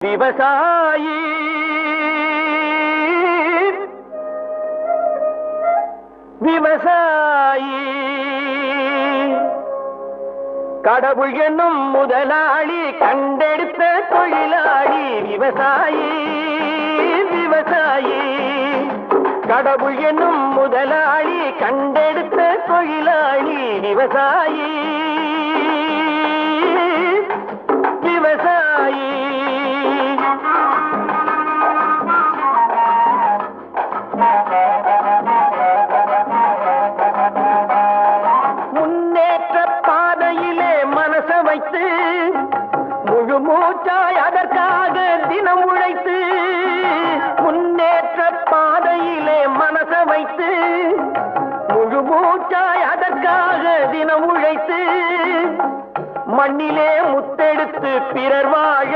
விவசாயி விவசாயி கடவுள் என்னும் முதலாளி கண்டெடுத்த தொழிலாளி விவசாயி விவசாயி கடவுள் என்னும் முதலாளி கண்டெடுத்த தொழிலாளி விவசாயி விவசாயி முன்னேற்ற பாதையிலே மனச வைத்து முழு மூச்சாய் அதற்காக தினம் உழைத்து முன்னேற்ற பாதையிலே மனச வைத்து முழு மூச்சாய் அதற்காக தினம் உழைத்து மண்ணிலே முத்தெடுத்து பிறர் வாழ